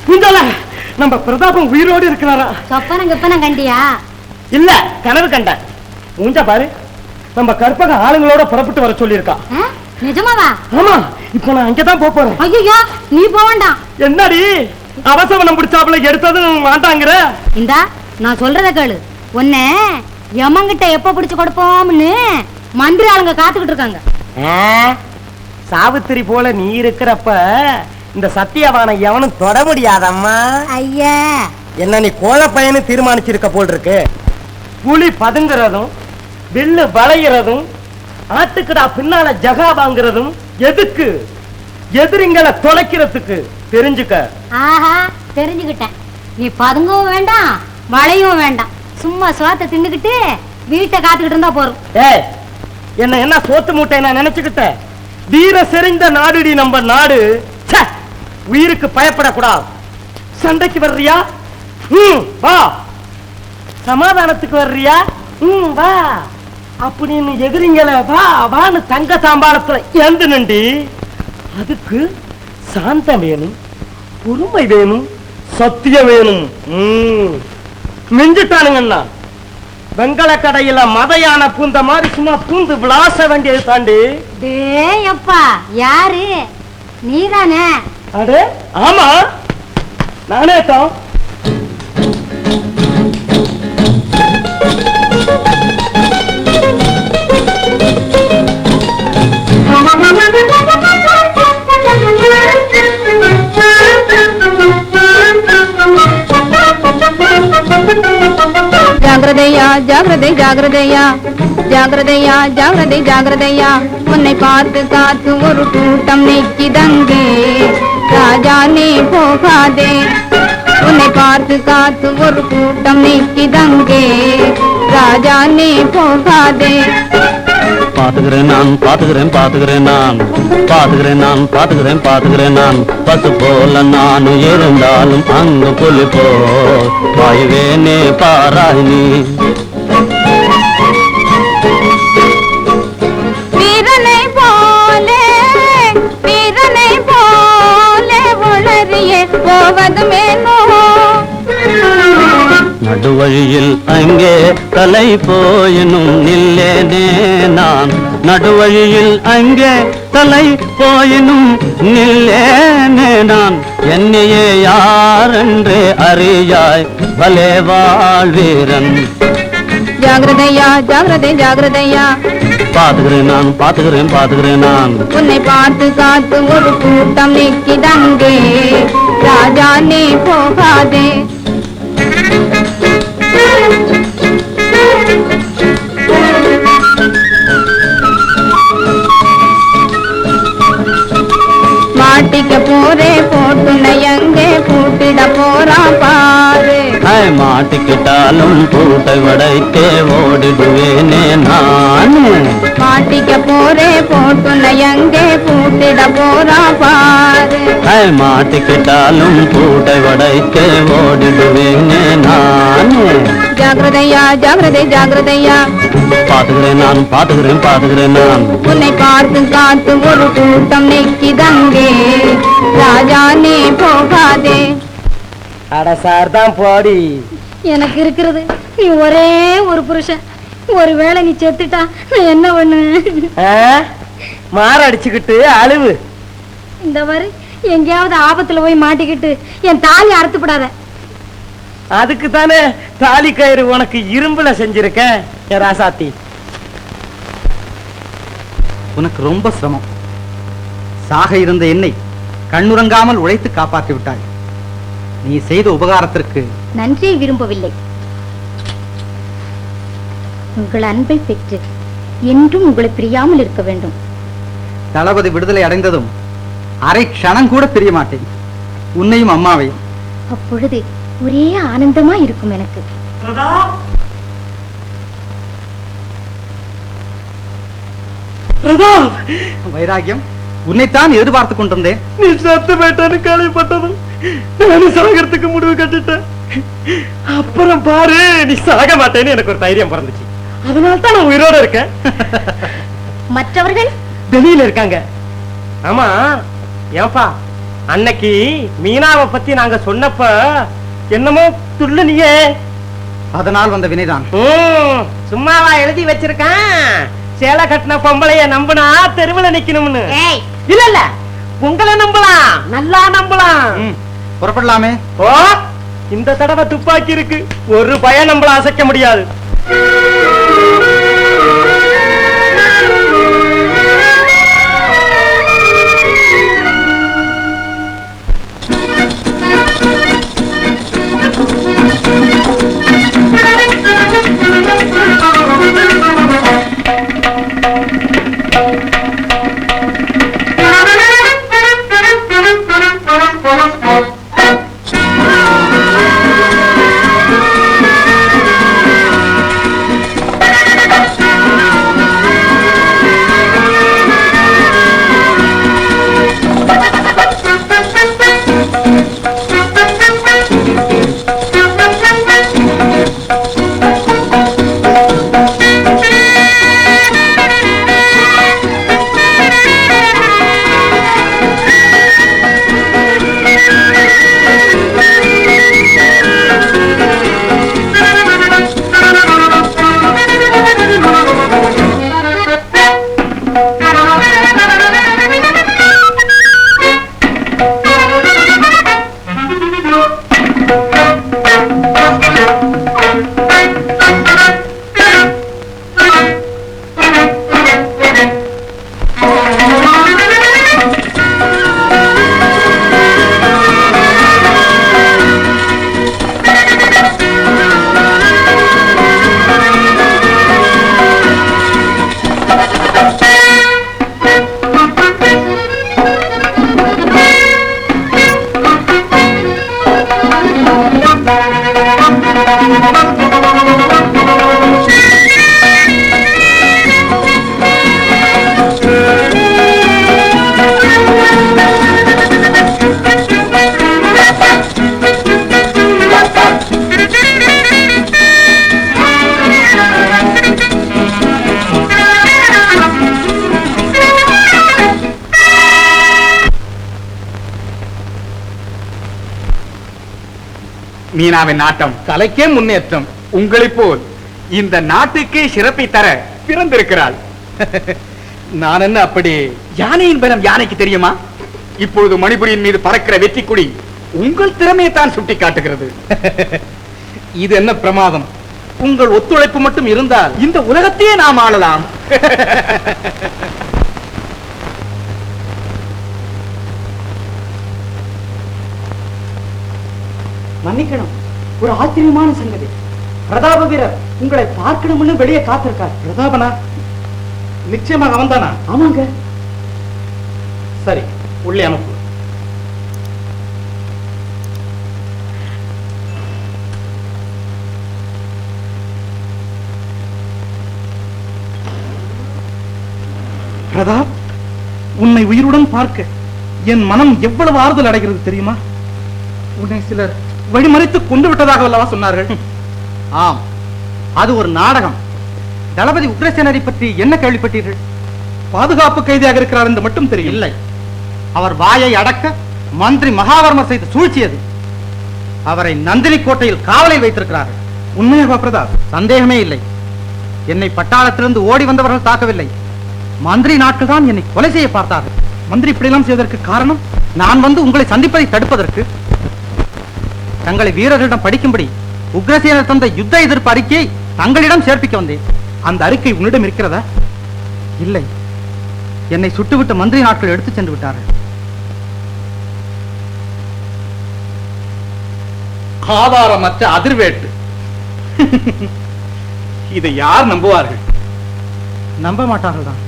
குந்தல நம்ம பிரதாபம் உயிரோடு இருக்கிறாரா? சொப்பனம் கண்டியா? இல்ல, கனவு கண்ட. மூஞ்ச பாரு, நம்ம கற்பக ஆளுங்களோட புறப்பட்டு வர சொல்லியிருக்கா. நிஜமாவா? ஆமா, இப்ப நான் அங்கதான் போறேன். ஐயோ, நீ போக வேண்டாம். என்னடி அவசரம் பிடிச்சாப்புல எடுத்ததும் மாட்டாங்கிற? இந்தா நான் சொல்றத கேளு. உன்ன யமங்கிட்ட எப்ப பிடிச்சு கொடுப்போம்னு மந்திரி ஆளுங்க காத்துக்கிட்டு இருக்காங்க. சாவித்திரி போல நீ இருக்கிறப்ப இந்த சத்தியவான எவனும் தொட முடியாதம்மா. ஐயா, என்ன நீ கோழ பையனு தீர்மானிச்சிருக்க போல் இருக்கு. புலி பதுங்குறதும் வில்லு வளைகிறதும் ஆட்டுக்கடா பின்னால ஜகா வாங்குறதும் எதுக்கு? எதிரிங்களை தொலைக்கிறதுக்கு. தெரிஞ்சுக்க. ஆஹா, தெரிஞ்சுக்கிட்டேன். நீ பதுங்கவும் வேண்டாம், வளையவும் வேண்டாம். சும்மா சோத்தை தின்னுக்கிட்டு வீட்டை காத்துக்கிட்டு இருந்தா போறோம். என்ன சோத்து மூட்டை நான் நினைச்சுக்கிட்டேன். வீர செறிந்த நாடுடி நம்ம நாடு. உயிருக்கு பயப்படக்கூடாது. சண்டைக்கு வர்றியா? வா. சமாதானத்துக்கு வர்றியா? வா. அப்படின்னு எதிரிங்கள வா வான்னு தங்க தாம்பாளத்துல எந்த நண்டி. அதுக்கு சாந்தம் வேணும், பொறுமை வேணும், சத்தியம் வேணும். மிஞ்சிட்டானுங்கண்ணா. வெங்கல கடையில மதையான பூந்த மாதிரி சும்மா பூந்து விளாச வேண்டியது தாண்டி. அப்பா, யாரு? நீதானே? அடே ஆமா, நானே தான். ஜாகிரதையா ஜாகிரதை ஜாகிரதையா ஜாகிரதையா ஜாகிரதை ஜாகிரதையா உன்னை பார்த்து காத்து ஒரு கூட்டம் நிற்கிதங்கே ராஜா நீ போகாதே. உன்னை பார்த்து காத்து ஒரு கூட்டம் நிற்கிதங்கே ராஜா நீ போகாதே. பாத்துக்கிறேன் நான் பாத்துக்கிறேன் பாத்துக்கிறேன் நான் பாத்துக்கிறேன் நான் பாத்துக்கிறேன் பாத்துக்கிறேன் நான் பசு போல நானும் இருந்தாலும் அங்கு புலி போ வாயுவேனே பாராய் நீ. வீரனை போலே உளறியே போவதுமேனோ. நடுவழியில் அங்கே தலை போயினும் நில்லேனே நான். நடுவழியில் அங்கே தலை போயினும் நில்லேனே நான். என்னையே யாரென்று அறியாய் பலே வாழ்வீரன். ஜாகிரதையா ஜாகிரதை ஜாகிரதையா பாத்துக்கிறேன் நான் பாத்துக்கிறேன் பாத்துக்கிறேன் நான். உன்னை பார்த்து காத்து ஒரு கூட்டம் நிற்கிதங்கே ராஜா நீ போகாதே. மாட்டிக்க போரே போட்டுன எங்கே பூட்டிட போறா பாரு. மாட்டிக்கிட்டாலும் பூட்டை வடைக்கே ஓடிடுவேனே நான். மாட்டிக்க போரே போட்டுன எங்கே பூட்டிட போறா பாரு. மாட்டிக்கிட்டாலும் பூட்டை வடைக்கே ஓடிடுவேனே நான். ஜாகிரதையா ஜாகிரதை ஜாகிரதையா பாத்துக்கிறேன் நான் பாத்துக்கிறேன் பாத்துக்கிறேன் நான். உன்னை பார்த்து காத்து ஒரு கூட்டம் நிற்கிதங்கே ராஜா நீ போகாதே. அட சார்தான் போடி. எனக்கு இருக்கிறது நீ ஒரே ஒரு புருஷன். ஒருவேளை நீ செத்துட்டா நான் என்ன பண்ணுவேன்? மாரடிச்சுக்கிட்டு அழுவு. இந்த மாதிரி எங்கேயாவது ஆபத்துல போய் மாட்டிக்கிட்டு என் தாலி அறுத்துப்படாத. அதுக்கு தானே தாலி கயிறு உனக்கு இரும்புல செஞ்சிருக்க ராசாத்தி. உனக்கு ரொம்ப சிரமம். சாக இருந்த என்னை கண்ணுறங்காமல் உழைத்து காப்பாற்றி விட்டாய். நீ செய்த உபகாரத்திற்கு நன்றியை விரும்பவில்லை. உங்கள் அன்பை பெற்று என்றும் உங்களை பிரியாமல் இருக்க வேண்டும். தளபதி விடுதலை அடைந்ததும் அரை க்ஷணம் கூட பிரிய மாட்டேன், உன்னையும் அம்மாவையும். அப்பொழுது ஒரே ஆனந்தமா இருக்கும் எனக்கு. வைராகியம், உன்னைத்தான் எதிர்பார்த்து கொண்டிருந்தேன். நீ சத்து போயிட்டான்னு கேள்விப்பட்டதும் நானும் சாகறதுக்கு முடிவு கட்டிட்டேன். அப்புறம் பாரு, நீ சாக மாட்டேன்னு எனக்கு ஒரு தைரியம் பிறந்துச்சு. அதனால தான் நான் உயிரோட இருக்கேன். மற்றவர்கள் வெளியில இருக்காங்க. ஆமா, ஏப்பா அன்னைக்கு மீனாவை பத்தி நாங்க சொன்னப்ப என்னமோ துள்ளுனியே. அதனால் வந்த வினைதான். சும்மாவா எழுதி வச்சிருக்கேன், சேலை கட்டின பொம்பளைய நம்பினா தெருவுல நிக்கணும்னு. இல்ல இல்ல, உங்களை நம்பலாம், நல்லா நம்பலாம். புறப்படலாமே. ஓ, இந்த தடவை துப்பாக்கி இருக்கு, ஒரு பய நம்மள அசைக்க முடியாது. மீனாவின் நாட்டம் கலைக்கே முன்னேற்றம். உங்களை போல் இந்த நாட்டுக்கு சிறப்பை தர பிறந்திருக்கிறாள். நான் என்ன அப்படி? யானையின் பலம் யானைக்கு தெரியுமா? இப்பொழுது மணிபுரியின் மீது பறக்கிற வெற்றி கொடி உங்கள் திறமையை தான் சுட்டி காட்டுகிறது. இது என்ன பிரமாதம்! உங்கள் ஒத்துழைப்பு மட்டும் இருந்தால் இந்த உலகத்தையே நாம் ஆளலாம். மன்னிக்கணும், ஒரு ஆச்சரியமான சங்கதி. பிரதாப வீரர் உங்களை பார்க்கணும்னு வெளியே காத்திருக்கார். பிரதாபனா? நிச்சயமாக அவன்தானா? ஆமாங்க. சரி, உள்ளே அனுப்பு. பிரதாப், உன்னை உயிருடன் பார்க்க என் மனம் எவ்வளவு ஆறுதல் அடைகிறது தெரியுமா? உன்னை சிலர் வழிமறைத்து கொண்டு விட்டதாக அல்லவா சொன்னார்கள்? ஆம், அது ஒரு நாடகம். தளபதி உக்ரசேனரை பற்றி என்ன கேள்விப்பட்டீர்கள்? பாதுகாப்பு கைதியாக இருக்கிறார் என்று மட்டும் தெரியும். இல்லை, அவர் வாயை அடக்க மந்திரி மகாவர்மர் செய்து சூழ்ச்சியது. அவரை நந்தினி கோட்டையில் காவலில் வைத்திருக்கிறார்கள். உண்மையாக பிரதாப்? சந்தேகமே இல்லை. என்னை பட்டாளத்திலிருந்து ஓடி வந்தவர்கள் தாக்கவில்லை, மந்திரி நாட்கள் தான் என்னை கொலை செய்ய பார்த்தார்கள். மந்திரி இப்படியெல்லாம் செய்வதற்கு காரணம், நான் வந்து உங்களை சந்திப்பதை தடுப்பதற்கு. தங்களை வீரர்களிடம் படிக்கும்படி உக்ரசேனர் தந்த யுத்த எதிர்ப்பு அறிக்கையை தங்களிடம் சேர்ப்பிக்க வந்தேன். அந்த அறிக்கை உன்னிடம் இருக்கிறதா? இல்லை, என்னை சுட்டுவிட்ட மந்திரி நாட்கள் எடுத்து சென்று விட்டார்கள். ஆதாரமற்ற அதிர்வேட்டு. இதை யார் நம்புவார்கள்? நம்ப மாட்டார்கள் தான்.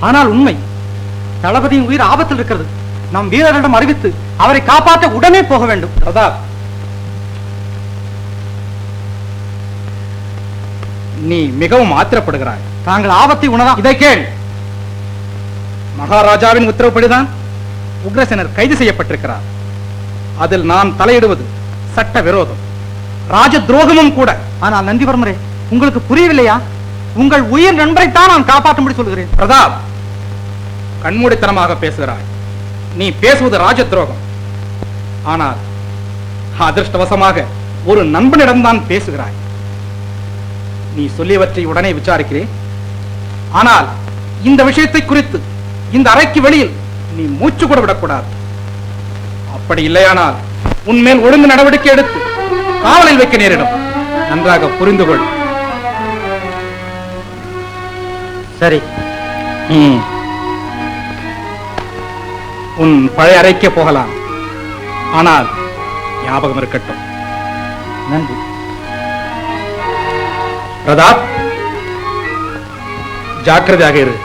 ஆனால் உண்மை, தளபதியின் உயிர் ஆபத்தில் இருக்கிறது. நம் வீரர்களிடம் அறிவித்து அவரை காப்பாற்ற உடனே போக வேண்டும். பிரதாப், நீ மிகவும் ஆத்திரப்படுகிறாய். தாங்கள் ஆபத்தை உணரா? இதை கேள். மகாராஜாவின் உத்தரவுப்படிதான் உக்ரசேனர் கைது செய்யப்பட்டிருக்கிறார். அதில் நான் தலையிடுவது சட்ட விரோதம், ராஜ துரோகமும் கூட. ஆனால் நந்திவர்மரே, உங்களுக்கு புரியவில்லையா? உங்கள் உயிர் நண்பரைத்தான் நான் காப்பாற்றும்படி சொல்கிறேன். பிரதாப், கண்மூடித்தனமாக பேசுகிறாய். நீ பேசுவது ராஜ துரோகம். ஆனால் அதிர்ஷ்டவசமாக ஒரு நண்பனிடம்தான் பேசுகிறாய். நீ சொல்லியவற்றை உடனே விசாரிக்கிறேன். ஆனால் இந்த விஷயத்தை குறித்து இந்த அறைக்கு வெளியில் நீ மூச்சு கூட விடக்கூடாது. அப்படி இல்லையானால் உன்மேல் ஒழுங்கு நடவடிக்கை எடுத்து காவலில் வைக்க நேரிடும். நன்றாக புரிந்து கொள். சரி. உன் பழைய அறைக்கே போகலாம். ஆனால் ஞாபகம் இருக்கட்டும். நன்றி. பிரதாப், ஜாக்கிரதையாக இரு.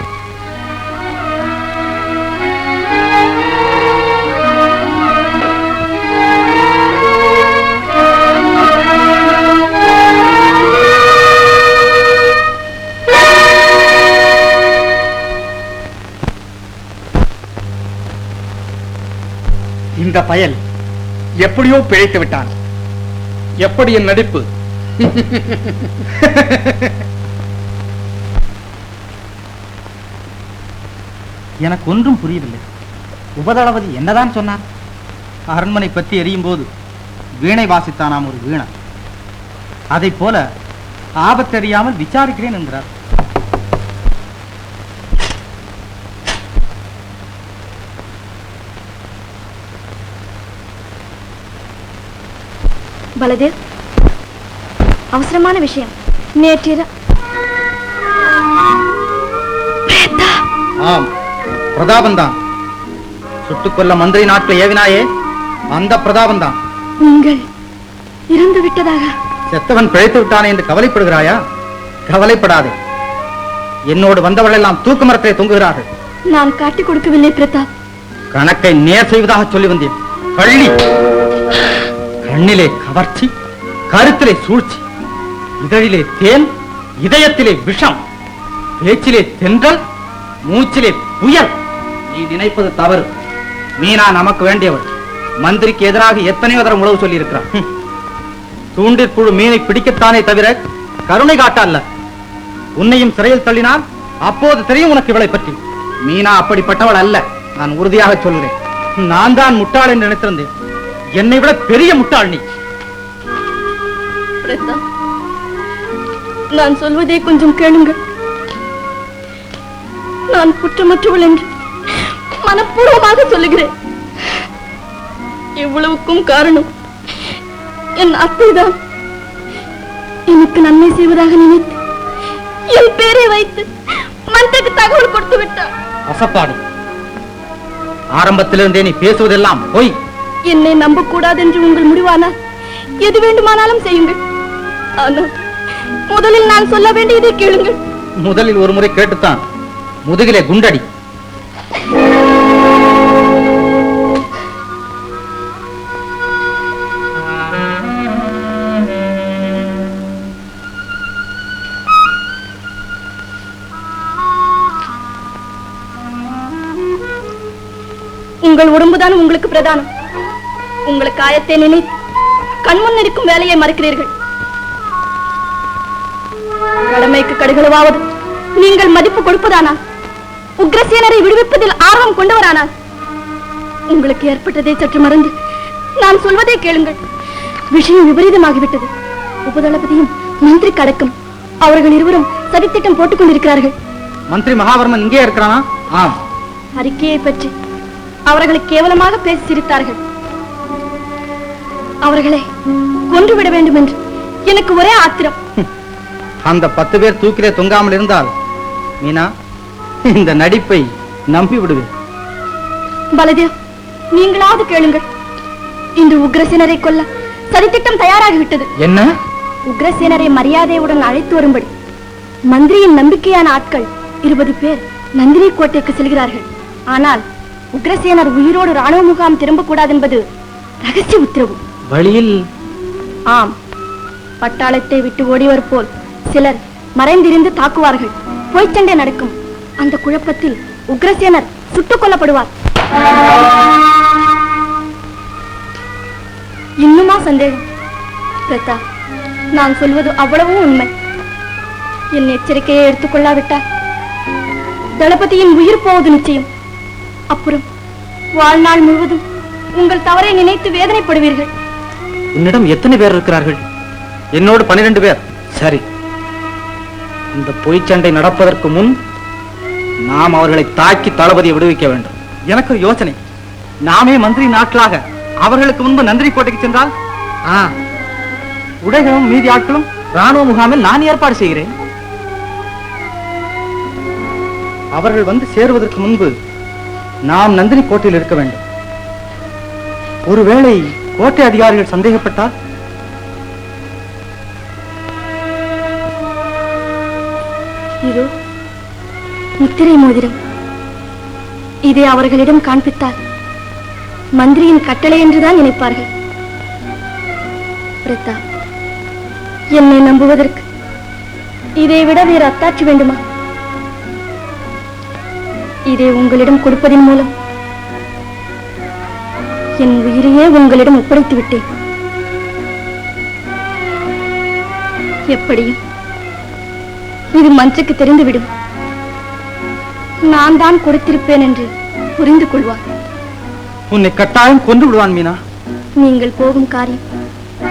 இந்த பயல் எப்படியோ பிழைத்து விட்டான். எப்படி என் நடிப்பு? எனக்கு ஒன்றும் புரியவில்லை. உபதளபதி என்னதான் சொன்னார்? அரண்மனை பற்றி எரியும் போது வீணை வாசித்தானாம் ஒரு வீணை. அதை போல ஆபத்தறியாமல் விசாரிக்கிறேன் என்கிறார். பலதேவ், அவசரமான விஷயம். நேற்று ஆம், பிரதாபந்தான். சுட்டுக்கொல்ல மந்திரி நாட்டில் ஏவினாயே அந்த பிரதாபந்தான். நீங்கள் இறந்து விட்டதாக? செத்தவன் பிழைத்து விட்டானே என்று கவலைப்படுகிறாயா? கவலைப்படாதே. என்னோடு வந்தவர்கள் எல்லாம் தூக்கு மரத்திலே தொங்குகிறார்கள். நான் காட்டிக் கொடுக்கவில்லை பிரதாப். கணக்கை நேர் செய்வதாக சொல்லி வந்தேன். கள்ளி! கண்ணிலே கவர்ச்சி, கருத்திலே சூழ்ச்சி, இதழிலே தேன், இதயத்திலே விஷம், பேச்சிலே தென்றல், மூச்சிலே புயல். நீ நினைப்பது தவறு. மீனா நமக்கு வேண்டியவள். மந்திரிக்கு எதிராக எத்தனையோ தரம் உளவு சொல்லி இருக்கிறான். தூண்டிற்புழு மீனை பிடிக்கத்தானே தவிர கருணை காட்ட அல்ல. உன்னையும் சிறையில் தள்ளினால் அப்போது தெரியும் உனக்கு இவளை பற்றி. மீனா அப்படிப்பட்டவள் அல்ல, நான் உறுதியாக சொல்கிறேன். நான் தான் முட்டாள் என்று நினைத்திருந்தேன். என்னை விட பெரிய முட்டாள் நீ. பிரதாப், நான் சொல்வதை கொஞ்சம் கேளுங்கள். நான் குற்றமற்றவள் என்று மனப்பூர்வமாக சொல்லுகிறேன். இவ்வளவுக்கும் காரணம் என் அத்தைதான். எனக்கு நன்மை செய்வதாக நினைத்து என் பேரை வைத்து மந்தக்கு தகவல் கொடுத்து விட்டார். அசப்பாடு. ஆரம்பத்திலிருந்தே நீ பேசுவதெல்லாம் போய். என்னை நம்பக்கூடாது என்று உங்கள் முடிவானால் எது வேண்டுமானாலும் செய்யுங்கள். ஆனால் முதலில் நான் சொல்ல வேண்டியதை கேளுங்கள். முதலில் ஒரு முறை கேட்டுத்தான் முதுகிலே குண்டடி. உங்கள் உடம்புதான் உங்களுக்கு பிரதானம். உங்கள் காயத்தை நினைத்து கண்முன் இருக்கும் வேலையை மறுக்கிறீர்கள். கடமைக்கு கடுகளவாவது நீங்கள் மதிப்பு கொடுப்பதானால், உக்ரசேனரை விடுவிப்பதில் ஆர்வம் கொண்டவரானால், உங்களுக்கு ஏற்பட்டதை சற்று மறந்து நான் சொல்வதை கேளுங்கள். விஷயம் விபரீதமாகிவிட்டது. உபதளபதியும் மந்திரி கடக்கும் அவர்கள் இருவரும் சதித்திட்டம் போட்டுக் கொண்டிருக்கிறார்கள். மந்திரி மகாவர்மன் இங்கே இருக்கிறானா? ஆம். அறிக்கையை பற்றி அவர்களை கேவலமாக பேசி சிரித்தார்கள். அவர்களை கொன்றுவிட வேண்டும் என்று எனக்கு ஒரே ஆத்திரம். அந்த 10 பேர் தூக்கிலே தொங்காமல் இருந்தால் மீனா இந்த நடிப்பை நம்பி விடுவேன். பலதேவ், நீங்களாவது கேளுங்கள். இன்று உக்ரசேனரை கொல்ல சதித்திட்டம் தயாராகிவிட்டது. என்ன? உக்ரசேனரை மரியாதையுடன் அழைத்து வரும்படி மந்திரியின் நம்பிக்கையான ஆட்கள் 20 பேர் நந்தினி கோட்டைக்கு செல்கிறார்கள். ஆனால் உக்ரசேனர் உயிரோடு ராணுவ முகாம் திரும்பக்கூடாது என்பது ரகசிய உத்தரவு. வழியில்? ஆம், பட்டாளத்தை விட்டு ஓடிவர் போல் சிலர் மறைந்திருந்து தாக்குவார்கள். பொய்ச்சண்டை நடக்கும். அந்த குழப்பத்தில் உக்ரசேனர் சுட்டுக் கொல்லப்படுவார். இன்னுமா சந்தேகம்? பிரதாப், நான் சொல்வது அவ்வளவும் உண்மை. என் எச்சரிக்கையை எடுத்துக்கொள்ளாவிட்டால் தளபதியின் உயிர் போவது நிச்சயம். அப்புறம் வாழ்நாள் முழுவதும் உங்கள் தவறை நினைத்து வேதனைப்படுவீர்கள். உன்னிடம் எத்தனை பேர் இருக்கிறார்கள்? என்னோடு 12 பேர். சரி, இந்த பொய்ச்சண்டை நடப்பதற்கு முன் நாம் அவர்களை தாக்கி தளபதியை விடுவிக்க வேண்டும். எனக்கு ஒரு யோசனை. நாமே மந்திரி நாட்களாக அவர்களுக்கு முன்பு நந்தினி கோட்டைக்கு சென்றால் உடைகளும் மீதி ஆட்களும் ராணுவ முகாமில் நான் ஏற்பாடு செய்கிறேன். அவர்கள் வந்து சேருவதற்கு முன்பு நாம் நந்தினி கோட்டையில் இருக்க வேண்டும். ஒருவேளை கோட்டை அதிகாரிகள் சந்தேகப்பட்டால் இதோ முத்திரை மோதிரம். இதை அவர்களிடம் காண்பித்தால் மந்திரியின் கட்டளை என்றுதான் நினைப்பார்கள். பிரதாப், என்னை நம்புவதற்கு இதை விட வேறு அத்தாட்சி வேண்டுமா? இதை உங்களிடம் கொடுப்பதன் மூலம் என் உயிரையே உங்களிடம் ஒப்படைத்து விட்டேன். எப்படியும் இது மஞ்சுக்கு தெரிந்துவிடும். நான் தான் கொடுத்திருப்பேன் என்று புரிந்து கொள்வார். உன்னை கட்டாயம் கொண்டு விடுவான் மீனா. நீங்கள் போகும் காரியம்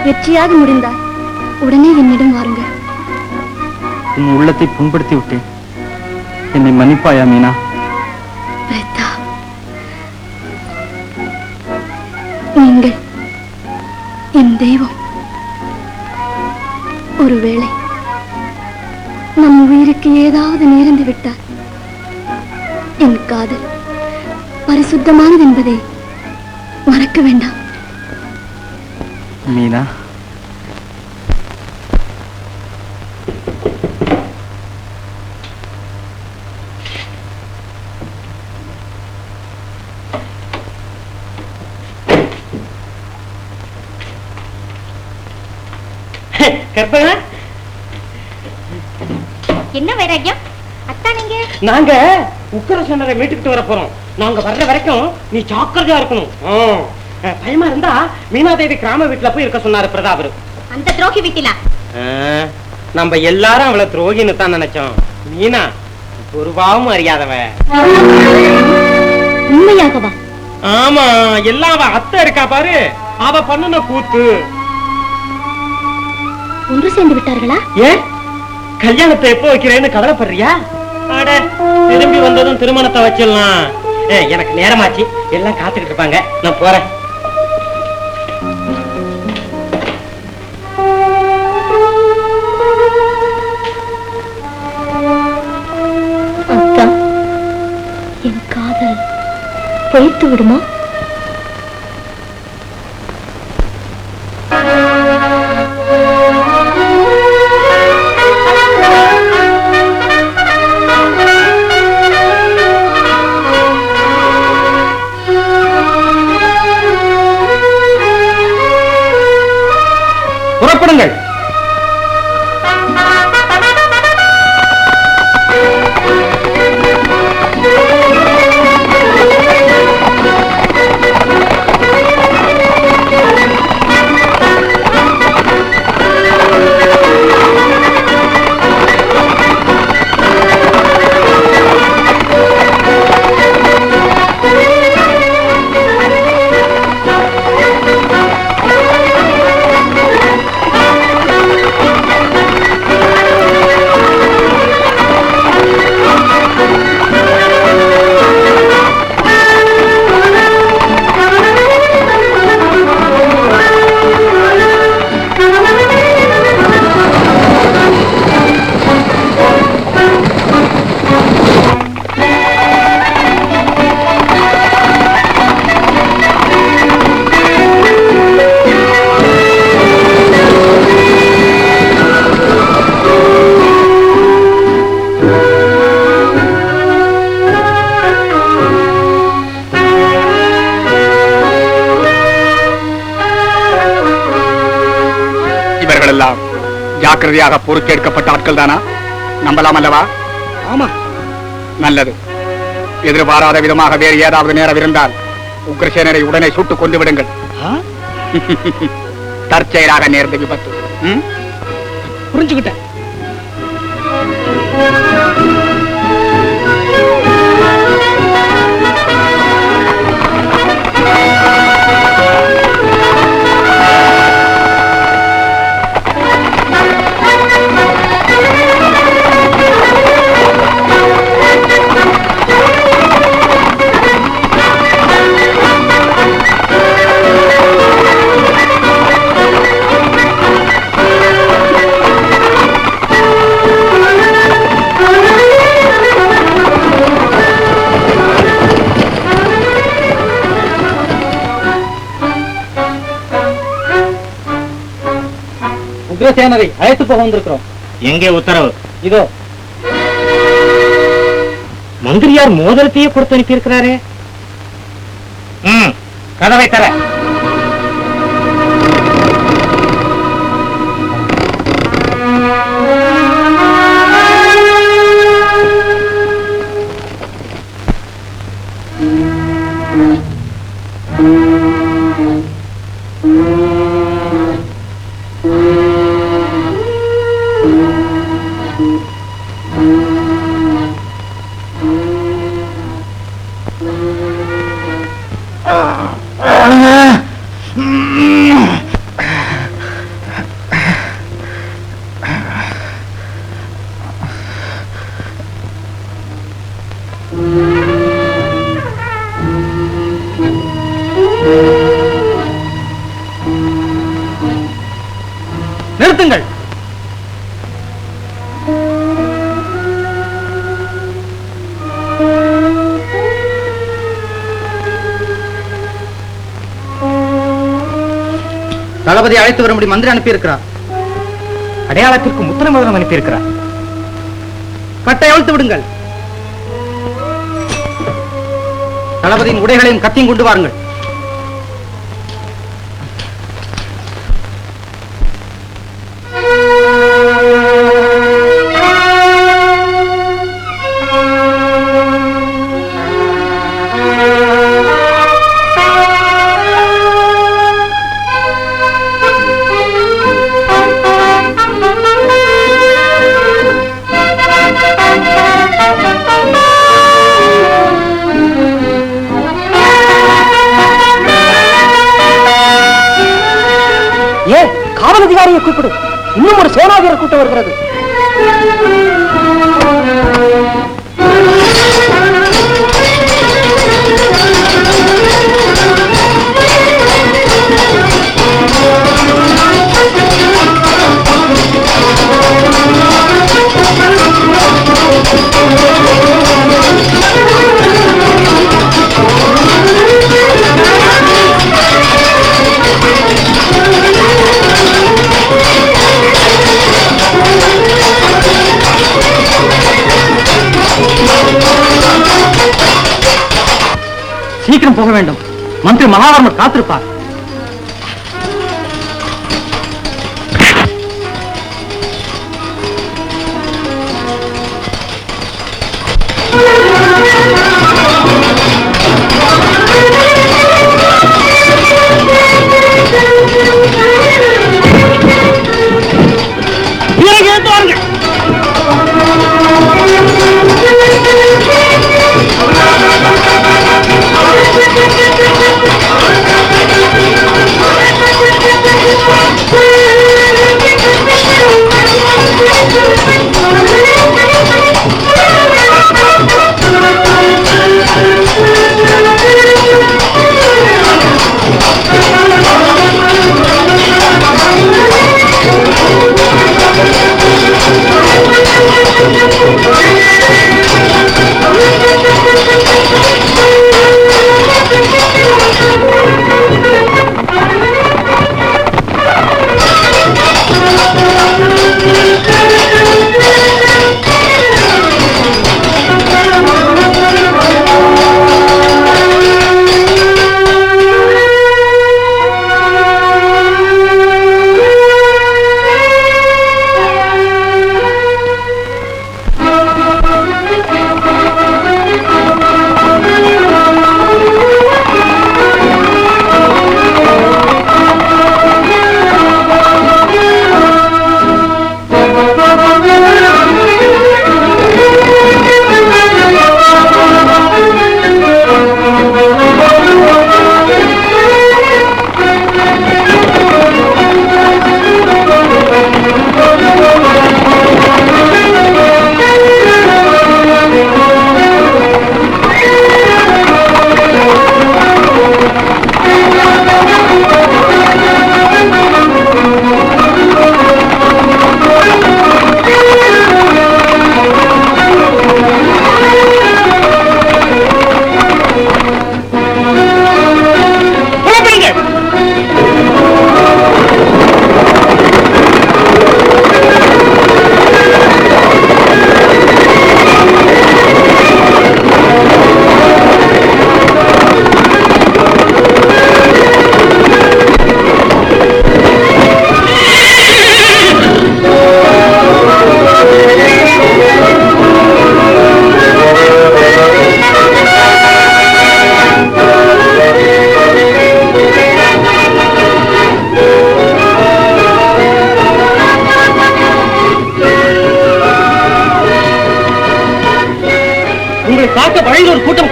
வெற்றியாக முடிந்தால் உடனே என்னிடம் வாருங்கள். உன் உள்ளத்தை புண்படுத்தி விட்டேன். என்னை மன்னிப்பாயா மீனா? பிரதாப், நீங்கள் என் தெய்வம். ஒருவேளை நம் உயிருக்கு ஏதாவது நேர்ந்து விட்டால் என் காதல் பரிசுத்தமானது என்பதை மறக்க வேண்டாம். மீனா, கற்பனா, என்ன வைராக்கியம் அத்தா? நீங்க நாங்க உக்கிரசேனரை மீட்டுக்கிட்டு வர போறோம். நாங்க வர்ற வரைக்கும் நீ ஜாக்கிரதையா இருக்கணும். பயமா இருந்தா மீனாதேவி கிராம வீட்டுல போய் இருக்க சொன்னாரு பிரதாபர். அந்த துரோகி வீட்டில நம்ம எல்லாரும் அவளை துரோகின்னு தான் நினைச்சோம். மீனா ஒரு பாவமும் அறியாதவ. உண்மையாகவா? ஆமா, எல்லாம் அவ அத்தை இருக்கா பாரு, அவ பண்ணுன கூத்து. ஒன்று சேர்ந்து விட்டார்களா? ஏன் கல்யாணத்தை எப்போ வைக்கிறேன்னு கவலைப்படுறியா? அட, திரும்பி வந்ததும் திருமணத்தை வச்சிடலாம். எனக்கு நேரமாச்சு, எல்லாம் காத்துக்கிட்டு இருப்பாங்க, நான் போறேன். அக்கா, என் காதல் பொய்த்து விடுமா? புறப்படுங்கள். ஜாக்கிரதையாக பொறுக்கேற்கப்பட்ட ஆட்கள் தானா? நம்பலாம் அல்லவா? ஆமா. நல்லது. எதிர்பாராத விதமாக வேறு ஏதாவது நேரம் இருந்தால் உக்ரசேனரை உடனே சுட்டுக் கொண்டு விடுங்கள். தற்செயலாக நேர்ந்த விபத்து. புரிஞ்சுக்கிட்டேன். உக்ரசேனரை அழைத்து போக வந்திருக்கிறோம். எங்கே உத்தரவு? இதோ. மந்திரியார் மோதிரத்தையே கொடுத்து அனுப்பி இருக்கிறாரே. கதவை தர. நிறுத்துங்கள். தளபதி அழைத்து வரும்படி மந்திரி அனுப்பியிருக்கிறார். அடையாளத்திற்கு முத்திரை மோதிரம் அனுப்பியிருக்கிறார். கட்டை அவிழ்த்து விடுங்கள். தளபதியின் உடைகளையும் கத்தியும் கொண்டு வாருங்கள். ஏன் காவல் அதிகாரியை கூப்பிடு. இன்னும் ஒரு சேனாதிகாரி கூட்டம் வருகிறது. சீக்கிரம் போக வேண்டும். மந்திரி மகாவர்மர் காத்திருப்பார்.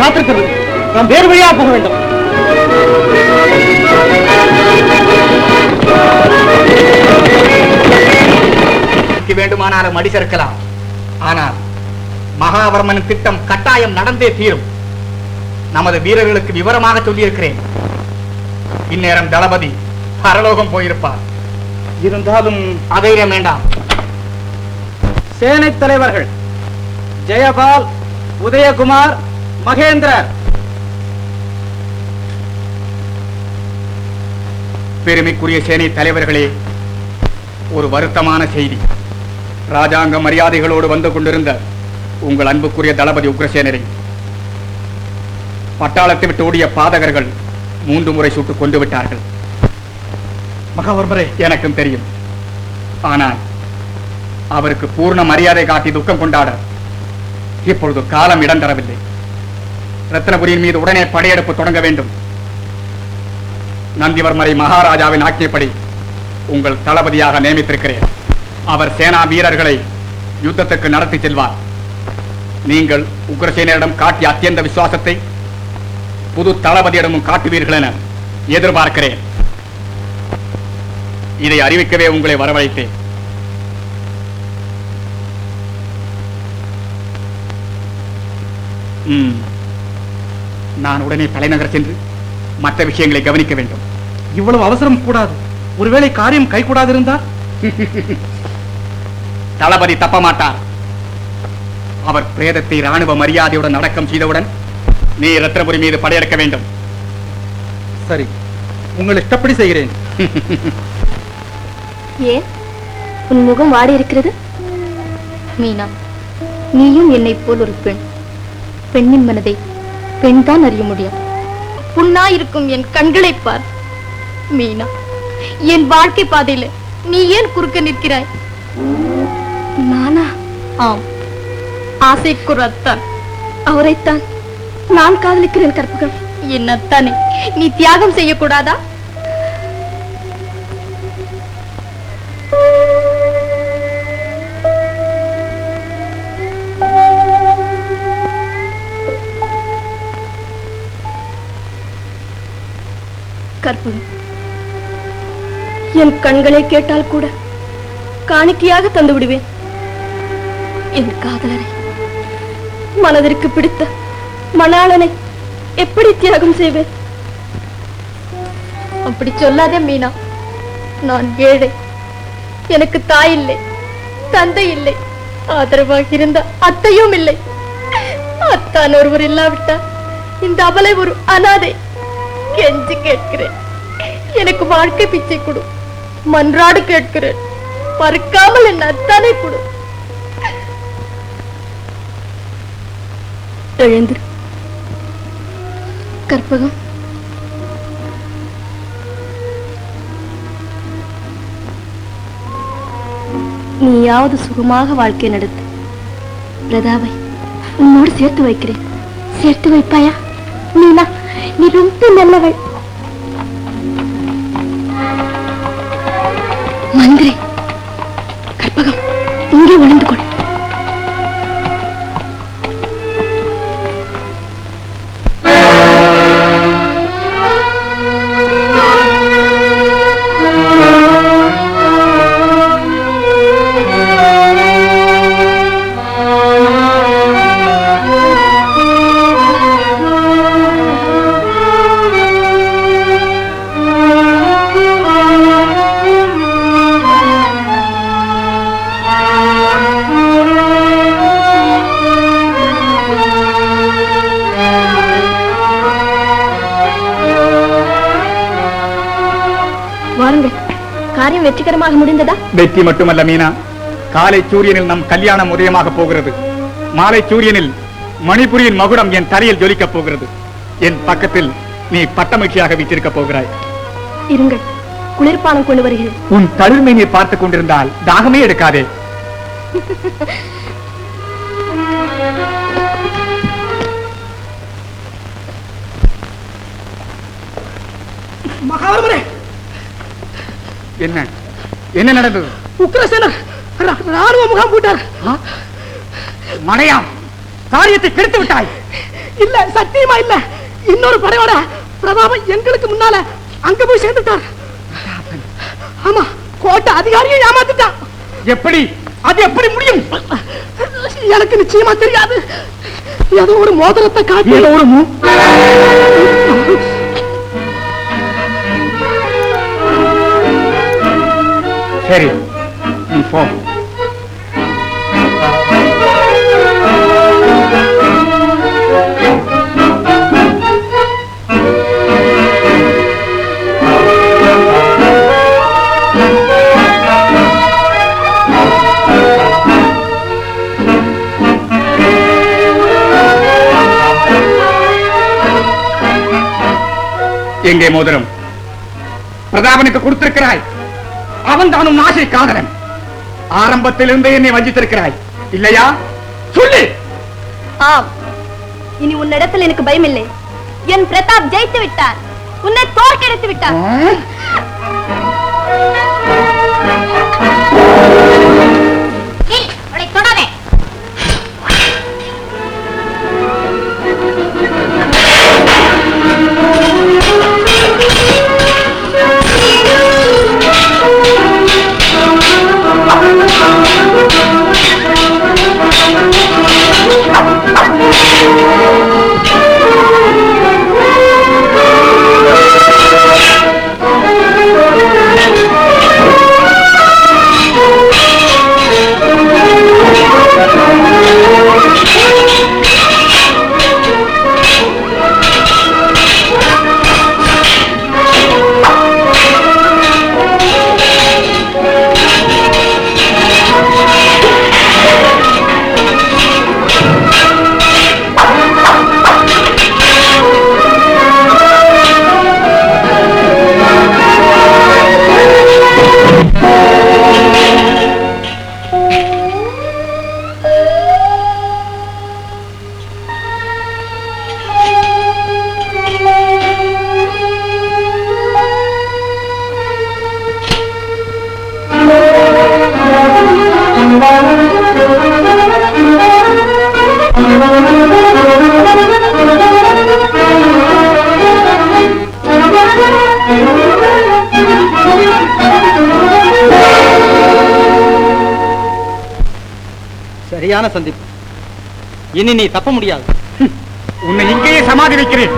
காத்திருக்கிறது. நாம் வேறு வழியாக போக வேண்டும். வேண்டுமானாலும் அடி சேர்க்கலாம். ஆனால் மகாவர்மனின் திட்டம் கட்டாயம் நடந்தே தீரும். நமது வீரர்களுக்கு விவரமாக சொல்லியிருக்கிறேன். இந்நேரம் தளபதி பரலோகம் போயிருப்பார். இருந்தாலும் அதைரியம் வேண்டாம். சேனை தலைவர்கள் ஜெயபால், உதயகுமார், மகேந்திரர். பெருமைக்குரிய சேனை தலைவர்களே, ஒரு வருத்தமான செய்தி. ராஜாங்க மரியாதைகளோடு வந்து கொண்டிருந்த உங்கள் அன்புக்குரிய தளபதி உக்ரசேனரை பட்டாளத்தை விட்டு ஓடிய பாதகர்கள் 3 முறை சுட்டுக் கொண்டு விட்டார்கள். மகாவர்மரே, எனக்கும் தெரியும். ஆனால் அவருக்கு பூர்ண மரியாதை காட்டி துக்கம் கொண்டாட இப்பொழுது காலம் இடம் தரவில்லை. ரத்னபுரியின் மீது உடனே படையெடுப்பு தொடங்க வேண்டும். நந்திவர்மரை மகாராஜாவின் ஆக்கியப்படி உங்கள் தளபதியாக நியமித்திருக்கிறேன். அவர் சேனா வீரர்களை யுத்தத்துக்கு நடத்தி செல்வார். நீங்கள் உக்ரசேனரிடம் காட்டிய அத்தியந்த விசுவாசத்தை புது தளபதியிடமும் காட்டுவீர்கள் என எதிர்பார்க்கிறேன். இதை அறிவிக்கவே உங்களை வரவழைத்தேன். நான் உடனே தலைநகர் சென்று மற்ற விஷயங்களை கவனிக்க வேண்டும். இவ்வளவு அவசரம் கூடாது. ஒருவேளை காரியம் கைகூடாது இருந்தால் தளபதி தப்ப மாட்டார். அவர் பிரேதத்தை ராணுவ மரியாதையுடன் அடக்கம் செய்தவுடன் நீ ரத்னபுரி மீது படையெடுக்க வேண்டும். சரி, உங்கள் இஷ்டப்படி செய்கிறேன். ஏன் உன் முகம் வாடி இருக்கிறது? மீனா, நீயும் என்னை போல் ஒரு பெண். பெண்ணின் மனதை பெண் தான் அறிய முடியும். புண்ணாயிருக்கும் என் கண்களை பார். மீனா, என் வாழ்க்கை பாதையில நீ ஏன் குறுக்க நிற்கிறாய்? நானா? ஆம், ஆசைக்குற அத்தான். அவரைத்தான் நான் காதலிக்கிறேன். கற்பகம், என் அத்தானே நீ தியாகம் செய்யக்கூடாதா? கற்பகம், என் கண்களை கேட்டால் கூட காணிக்கையாக தந்து விடுவேன். என் காதலரை, மனதிற்கு பிடித்த மணாளனை எப்படி தியாகம் செய்வேன்? அப்படி சொல்லாதே மீனா. நான் ஏழை. எனக்கு தாய் இல்லை, தந்தை இல்லை, ஆதரவாக இருந்த அத்தையும் இல்லை. அத்தான் ஒருவர் இல்லாவிட்டால் இந்த அபலை ஒரு அனாதை. கெஞ்சி கேட்கிறேன், எனக்கு வாழ்க்கை பிச்சை கொடு. மன்றாடு கேட்கிறேன், மறுக்காமல் என் அத்தானை கொடு. எழுந்திரு கற்பகம். நீயாவது சுகமாக வாழ்க்கை நடத்து. பிரதாவை உன்னோடு சேர்த்து வைக்கிறேன். சேர்த்து வைப்பாயா? மீனா, நீ ரொம்ப நல்லவள். மந்திரி, கற்பகம் இங்கே ஒளிந்து கொள். வெற்றிகரமாக முடிந்ததா? வெற்றி மட்டுமல்ல மீனா, காலை சூரியனில் நம் கல்யாணம் உதயமாக போகிறது. மாலை சூரியனில் மணிபுரியின் மகுடம் என் தலையில் ஜொலிக்கப் போகிறது. என் பக்கத்தில் நீ பட்டமகிழ்ச்சியாக வீற்றிருக்க போகிறாய். இருங்கள், குளிர்பானம் கொண்டு வருகிறேன். உன் தளிர்மை நீ பார்த்துக் கொண்டிருந்தால் தாகமே எடுக்காதே. மகாவர்மரே, என்ன என்ன நடந்தது? உக்ரசேனர் ராணுவ முகாம் போட்டார். மடையாம், காரியத்தை கெடுத்து விட்டாய். இல்ல சத்தியமா இல்ல. இன்னொரு படையோட பிரதாபம் எங்களுக்கு முன்னால அங்க போய் சேர்ந்துட்டார். ஆமா, கோட்டை அதிகாரியை ஏமாத்திட்டான். எப்படி? அது எப்படி முடியும்? எனக்கு நிச்சயமா தெரியாது. ஏதோ ஒரு மோதிரத்தை காட்டி ஒரு சரி, நீ போ. எங்கே மோதிரம்? பிரதாபனுக்கு கொடுத்திருக்கிறாய். அவன் தானும் நாசை காதலன். ஆரம்பத்திலிருந்தே என்னை வஞ்சித்திருக்கிறாய் இல்லையா? சொல்லு. ஆம், இனி உன்னிடத்தில் எனக்கு பயமில்லை. என் பிரதாப் ஜெயித்து விட்டார். உன்னை தோற்கடித்து விட்டார். தொடாதே. சரியான சந்திப்பு. இனி நீ தப்ப முடியாது. உன்னை இங்கேயே சமாதி வைக்கிறேன்.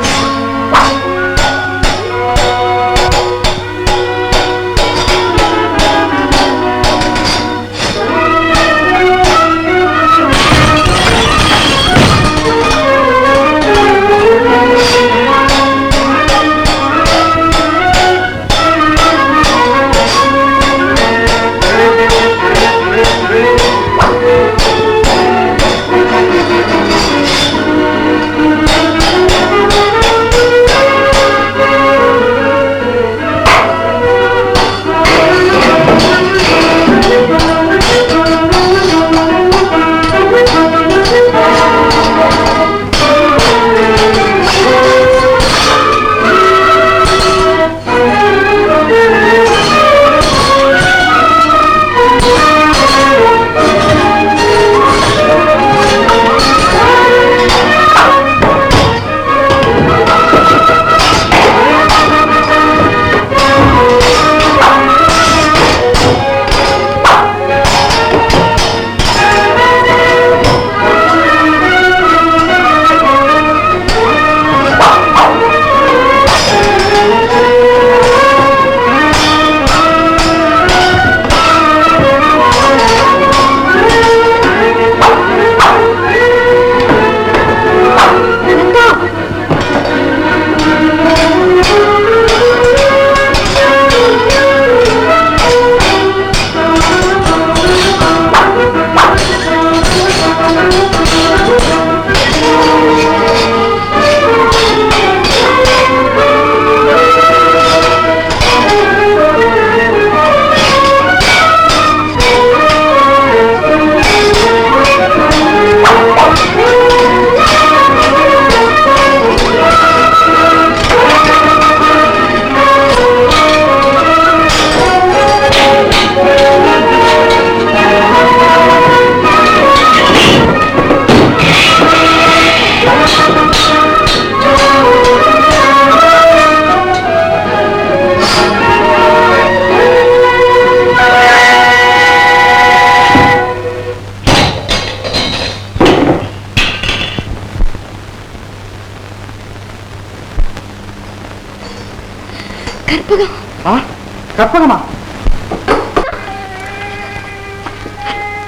கற்பகமா?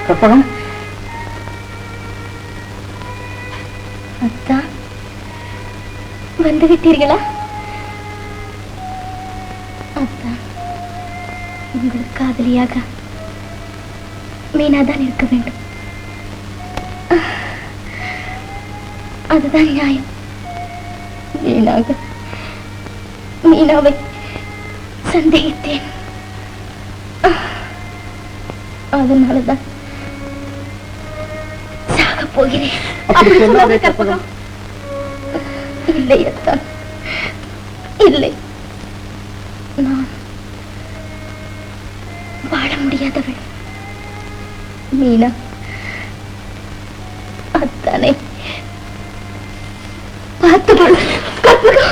கற்பகம், அத்தா, வந்து விட்டீர்களா? அத்தா, உங்களுக்கு காதலியாக மீனாதான் இருக்க வேண்டும். அதுதான் நியாயம். மீனாவை சந்தேகித்தேன். அதனாலதான் சாக போகிறேன். அப்படி சொல்லாதே கற்பகம். இல்லை அத்தா, இல்லை. நான் வாழ முடியாதவள். மீனா அத்தானை பார்த்துக்கொள். கற்பகம்,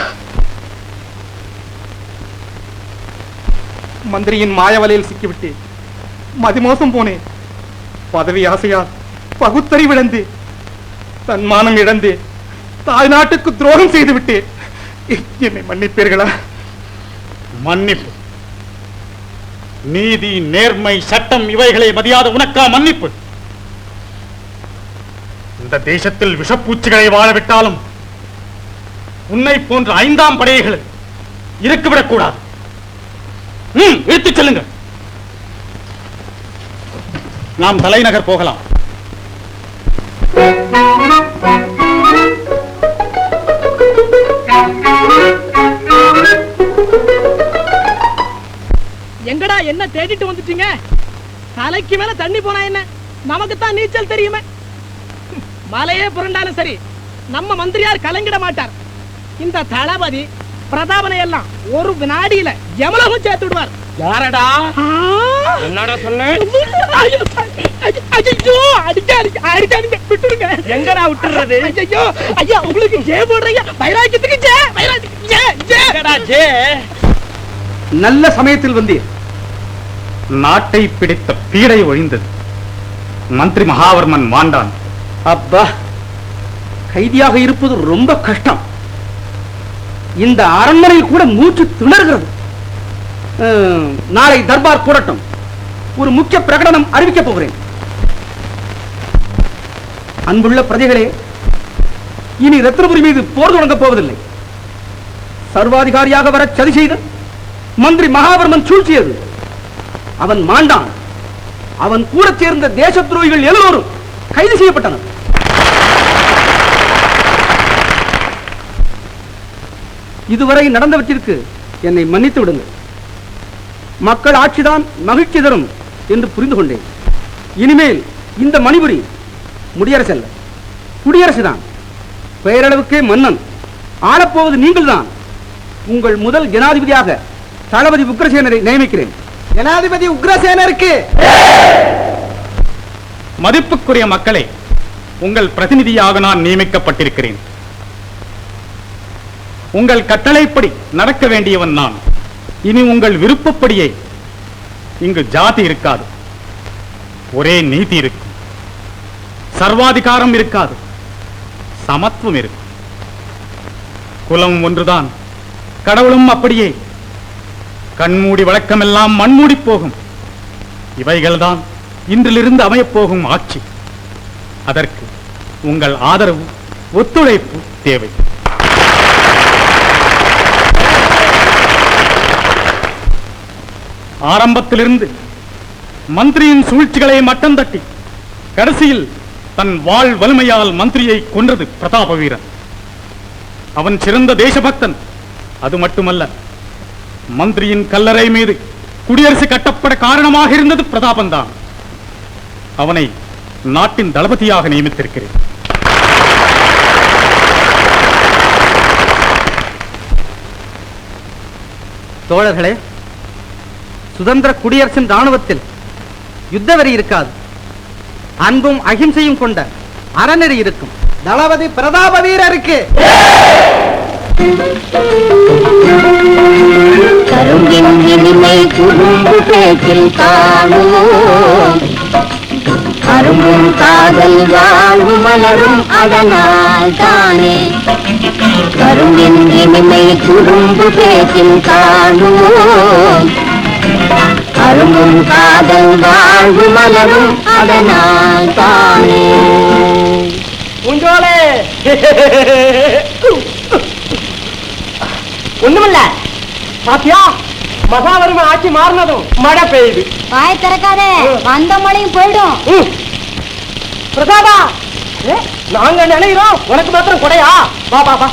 மந்திரியின் மாயவலையில் சிக்கிவிட்டு மதிமோசம் போனேன். பதவி ஆசையால் பகுத்தறிவிழந்து தன்மானம் இழந்து தாய் நாட்டுக்கு துரோகம் செய்து விட்டேன். என்னை மன்னிப்பீர்களா? மன்னிப்பு? நீதி, நேர்மை, சட்டம் இவைகளை மதியாத உனக்கா மன்னிப்பு? இந்த தேசத்தில் விஷப்பூச்சிகளை வாழவிட்டாலும் உன்னை போன்ற 5ஆம் படைகள் இருக்கிவிடக் கூடாது. எடுத்துச் செல்லுங்கள். நாம் தலைநகர் போகலாம். எங்கடா என்ன தேடிட்டு வந்துட்டீங்க? தலைக்கு மேல தண்ணி போனா என்ன? நமக்கு தான் நீச்சல் தெரியுமே. மலையே புரண்டாலும் சரி, நம்ம மந்திரியார் கலங்கிட மாட்டார். இந்த தளபதி பிரதாபனை எல்லாம் ஒரு வினாடியில எவ்வளவு சேர்த்து விடுவார். யாரடா? என்னடா சொன்ன? எங்கடா விட்டுறது? ஐயோ ஐயா, உங்களுக்கு ஜே போடுறீங்க. வைராக்கியத்துக்கு ஜே, வைராக்கியத்துக்கு ஜே. நல்ல சமயத்தில் வந்தீர். நாட்டை பிடித்த பீடை ஒழிந்தது. மந்திரி மகாவர்மன் மாண்டான். அப்பா, கைதியாக இருப்பது ரொம்ப கஷ்டம். இந்த அரண்மனையில் கூட மூச்சு திணறுகிறது. நாளை தர்பார் கூடட்டும். ஒரு முக்கிய பிரகடனம் அறிவிக்கப் போகிறேன். அன்புள்ள பிரஜைகளே, இனி ரத்னபுரி மீது போர் தொடங்கப் போவதில்லை. சர்வாதிகாரியாக வர சதி செய்த மந்திரி மகாவர்மன் சூழ்ச்சியது. அவன் மாண்டான். அவன் கூட சேர்ந்த தேச துரோகிகள் எல்லோரும் கைது செய்யப்பட்டனர். இதுவரை நடந்தவற்றிற்கு என்னை மன்னித்து விடுங்கள். மக்கள் ஆட்சிதான் மகிழ்ச்சி தரும் என்று புரிந்து கொண்டேன். இனிமேல் இந்த மணிபுரி முடியரசல்ல, குடியரசுதான். பெயரளவுக்கே மன்னன். ஆளப்போவது நீங்கள் தான். உங்கள் முதல் ஜனாதிபதியாக தளபதி உக்ரசேனரை நியமிக்கிறேன். ஜனாதிபதி உக்ரசேனருக்கு மதிப்புக்குரிய மக்களே, உங்கள் பிரதிநிதியாக நான் நியமிக்கப்பட்டிருக்கிறேன். உங்கள் கட்டளைப்படி நடக்க வேண்டியவன் நான். இனி உங்கள் விருப்பப்படியே இங்கு ஜாதி இருக்காது, ஒரே நீதி இருக்கும். சர்வாதிகாரம் இருக்காது, சமத்துவம் இருக்கும். குலம் ஒன்றுதான், கடவுளும் அப்படியே. கண்மூடி வழக்கமெல்லாம் மண்மூடி போகும். இவைகள்தான் இன்றிலிருந்து அமையப் போகும் ஆட்சி. அதற்கு உங்கள் ஆதரவு, ஒத்துழைப்பு தேவை. ஆரம்பத்திலிருந்து மந்திரியின் சூழ்ச்சிகளை மட்டம் தட்டி கடைசியில் தன் வாழ் வலிமையால் மந்திரியை கொன்றது பிரதாப வீரன். அவன் சிறந்த தேசபக்தன். அது மட்டுமல்ல, மந்திரியின் கல்லறை மீது குடியரசு கட்டப்பட காரணமாக இருந்தது பிரதாபன்தான். அவனை நாட்டின் தளபதியாக நியமித்திருக்கிறேன். தோழர்களே, சுதந்திர குடியரசின் ராணுவத்தில் யுத்த வெறி இருக்காது. அன்பும் அகிம்சையும் கொண்ட அறநெறி இருக்கும். தளபதி பிரதாப வீரருக்கு கரும்பின் இனிமை குறும்பு பேச்சில் காணுவோம். அரும்பும் காதல் வாழ்வு மலரும் அதனால் தானே. கரும்பின் இனிமை குறும்பு பேச்சில் காணுவோம். அரும்பும் காதல் வாழ்வு மலரும் அதனால் தானே. உஞ்சோலே ஒண்ணுமில்ல. பாத்தியா, மகாவரும ஆட்சி மாறினதும் மழை பெய்யுது. வாய் திறக்காதே, வந்த மழையும் போயிடும். பிரசாதா, நாங்க நினைக்கிறோம் உனக்கு மாத்திரம் கொடையா? வா வா வா.